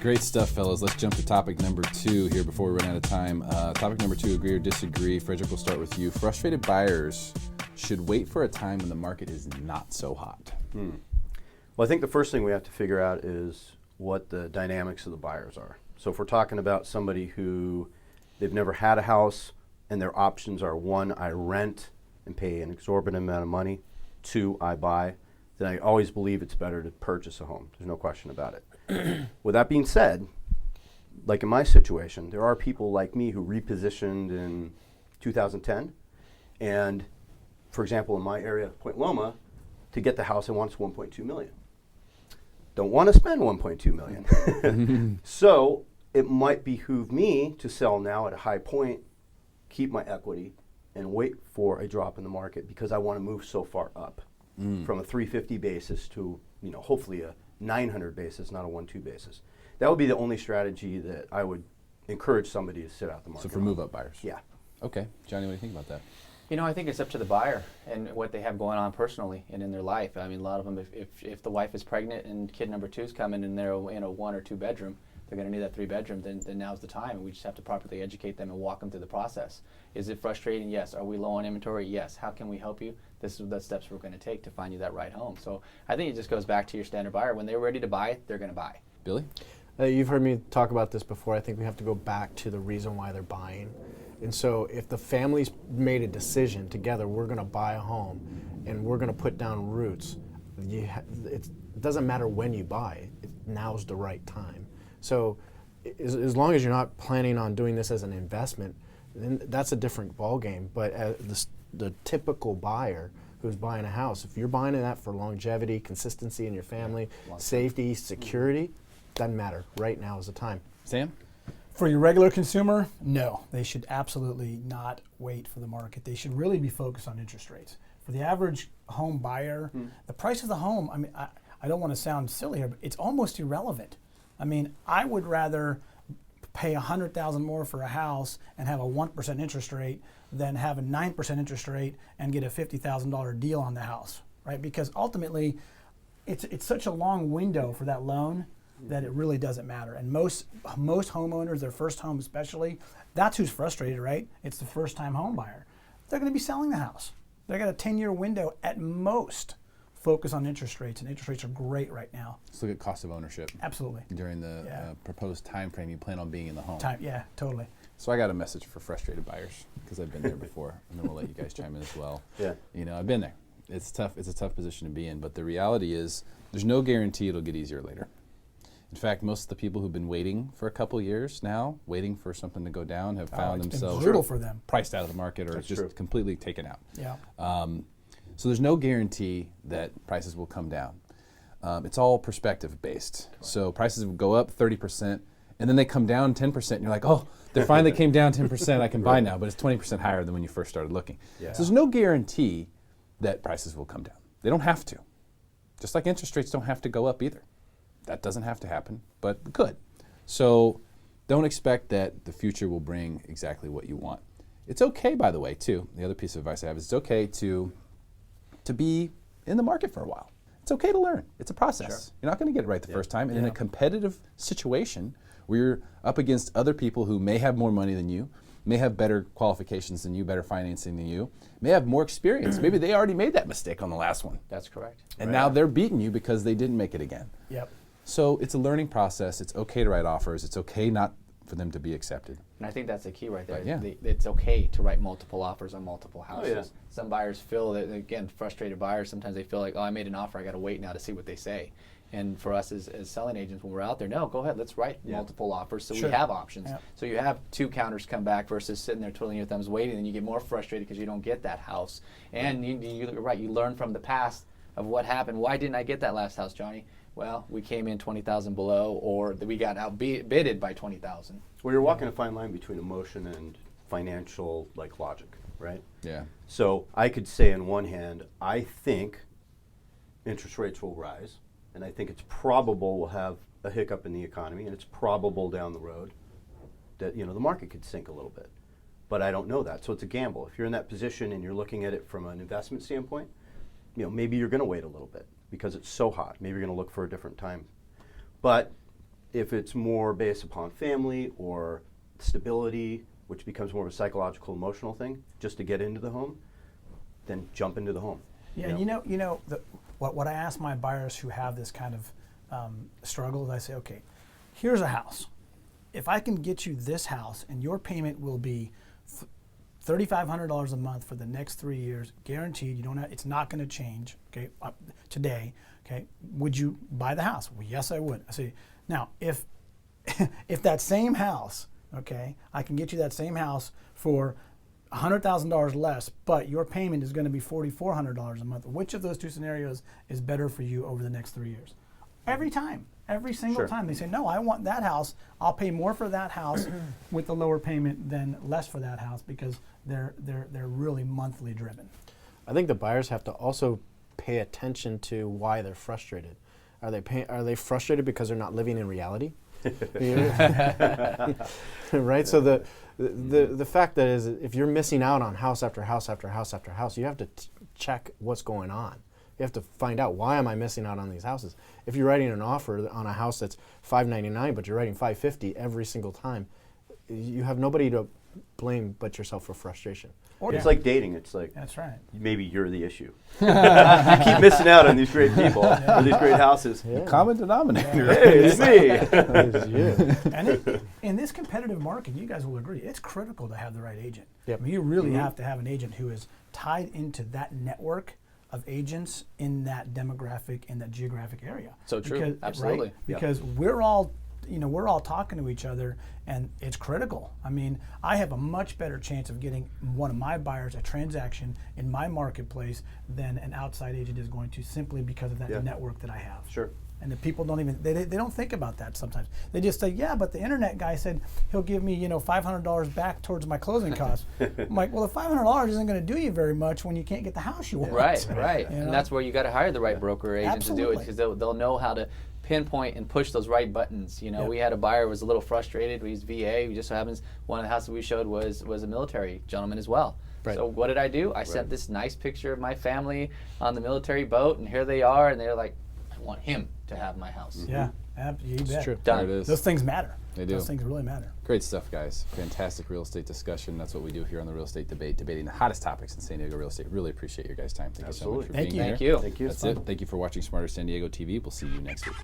Great stuff, fellas. Let's jump to topic number 2 here before we run out of time. Topic number 2, agree or disagree. Frederick, we'll start with you. Frustrated buyers should wait for a time when the market is not so hot. Well, I think the first thing we have to figure out is what the dynamics of the buyers are. So if we're talking about somebody who they've never had a house and their options are 1, I rent and pay an exorbitant amount of money, 2, I buy, then I always believe it's better to purchase a home. There's no question about it. With that being said, like in my situation, there are people like me who repositioned in 2010. And for example, in my area, Point Loma, to get the house I want is $1.2 million. Don't want to spend $1.2 million. So it might behoove me to sell now at a high point, keep my equity, and wait for a drop in the market because I want to move so far up from a 350 basis to, hopefully a 900 basis, not a 1-2 basis. That would be the only strategy that I would encourage somebody to sit out the market. So for move-up buyers? Yeah. Okay. Johnny, what do you think about that? I think it's up to the buyer and what they have going on personally and in their life. I mean, a lot of them, if the wife is pregnant and kid number 2 is coming and they're in a 1 or 2 bedroom, they're going to need that 3 bedroom, then now's the time. And we just have to properly educate them and walk them through the process. Is it frustrating? Yes. Are we low on inventory? Yes. How can we help you? This is the steps we're going to take to find you that right home. So I think it just goes back to your standard buyer. When they're ready to buy, they're going to buy. Billy? You've heard me talk about this before. I think we have to go back to the reason why they're buying. And so if the family's made a decision together, we're going to buy a home and we're going to put down roots, it doesn't matter when you buy, now's the right time. So as long as you're not planning on doing this as an investment, then that's a different ballgame. But the typical buyer who's buying a house, if you're buying that for longevity, consistency in your family, safety, security, doesn't matter. Right now is the time. Sam? For your regular consumer, no. They should absolutely not wait for the market. They should really be focused on interest rates. For the average home buyer, the price of the home, I mean, I don't want to sound silly here, but it's almost irrelevant. I mean, I would rather pay $100,000 more for a house and have a 1% interest rate than have a 9% interest rate and get a $50,000 deal on the house, right? Because ultimately, it's such a long window for that loan that it really doesn't matter. And most homeowners, their first home especially, that's who's frustrated, right? It's the first-time home buyer. They're going to be selling the house. They got a 10-year window at most. Focus on interest rates, and interest rates are great right now. Let's look at cost of ownership. Absolutely. During the proposed time frame you plan on being in the home. Yeah, totally. So I got a message for frustrated buyers because I've been there before, and then we'll let you guys chime in as well. Yeah. I've been there. It's tough. It's a tough position to be in, but the reality is there's no guarantee it'll get easier later. In fact, most of the people who've been waiting for a couple years now, waiting for something to go down, have found themselves brutal for them. Priced out of the market or just completely taken out. Yeah. So there's no guarantee that prices will come down. It's all perspective based. Correct. So prices will go up 30%, and then they come down 10%, and you're like, oh, they finally came down 10%, I can buy now, but it's 20% higher than when you first started looking. Yeah. So there's no guarantee that prices will come down. They don't have to. Just like interest rates don't have to go up either. That doesn't have to happen, but it could. So don't expect that the future will bring exactly what you want. It's okay, by the way, too. The other piece of advice I have is it's okay to be in the market for a while. It's okay to learn. It's a process. Sure. You're not going to get it right the first time. And in a competitive situation where you're up against other people who may have more money than you, may have better qualifications than you, better financing than you, may have more experience. Maybe they already made that mistake on the last one. That's correct. And now they're beating you because they didn't make it again. Yep. So it's a learning process. It's okay to write offers. It's okay not for them to be accepted. And I think that's the key right there. Yeah. It's okay to write multiple offers on multiple houses. Oh, yeah. Some buyers feel that, again, frustrated buyers, sometimes they feel like, oh, I made an offer, I got to wait now to see what they say. And for us as selling agents, when we're out there, no, go ahead, let's write multiple offers so we have options. Yeah. So you have 2 counters come back versus sitting there twiddling your thumbs waiting, and you get more frustrated because you don't get that house. And you're right, you learn from the past of what happened. Why didn't I get that last house, Johnny? Well, we came in 20,000 below, or we got outbidded by 20,000. Well, you're walking a fine line between emotion and financial logic, right? Yeah. So I could say on one hand, I think interest rates will rise, and I think it's probable we'll have a hiccup in the economy, and it's probable down the road that the market could sink a little bit. But I don't know that, so it's a gamble. If you're in that position and you're looking at it from an investment standpoint, maybe you're going to wait a little bit because it's so hot. Maybe you're going to look for a different time. But If it's more based upon family or stability, which becomes more of a psychological, emotional thing, just to get into the home, then jump into the home. Yeah, what I ask my buyers who have this kind of struggle is I say, okay, here's a house. If I can get you this house and your payment will be $3,500 a month for the next 3 years, guaranteed. You don't have, it's not going to change. Okay, today. Okay, would you buy the house? Well, yes, I would. I say, now if if that same house, okay, I can get you that same house for $100,000 less, but your payment is going to be $4,400 a month. Which of those two scenarios is better for you over the next 3 years? Every time. Every single time they say, no, I want that house. I'll pay more for that house with the lower payment than less for that house because they're really monthly driven. I think the buyers have to also pay attention to why they're frustrated. Are they frustrated because they're not living in reality? Right? So the fact that is, if you're missing out on house after house after house after house, you have to check what's going on. You have to find out, why am I missing out on these houses? If you're writing an offer on a house that's $599, but you're writing $550 every single time, you have nobody to blame but yourself for frustration. Or it's like dating. It's like, that's right. Maybe you're the issue. You keep missing out on these great people or these great houses. The common denominator. Hey, it's me. It's you. And in this competitive market, you guys will agree, it's critical to have the right agent. Yep. I mean, you really have to have an agent who is tied into that network of agents in that demographic, in that geographic area. So true, because, absolutely. Right? Because we're all talking to each other, and it's critical. I mean, I have a much better chance of getting one of my buyers a transaction in my marketplace than an outside agent is going to, simply because of that network that I have. Sure. And the people don't even, they don't think about that sometimes. They just say, yeah, but the internet guy said he'll give me, $500 back towards my closing costs. I'm like, well, the $500 isn't going to do you very much when you can't get the house you want. Right. And that's where you got to hire the right broker or agent to do it, because they'll know how to pinpoint and push those right buttons. We had a buyer who was a little frustrated. He's VA. He just so happens one of the houses we showed was a military gentleman as well. Right. So what did I do? I sent this nice picture of my family on the military boat, and here they are, and they're like, I want him to have my house. Yeah, you bet. It's true. Done. There it is. Those things matter. They do. Those things really matter. Great stuff, guys. Fantastic real estate discussion. That's what we do here on the Real Estate Debate, debating the hottest topics in San Diego real estate. Really appreciate your guys' time. Thank you so much for being here. Thank you. Thank you. That's it. Thank you for watching Smarter San Diego TV. We'll see you next week.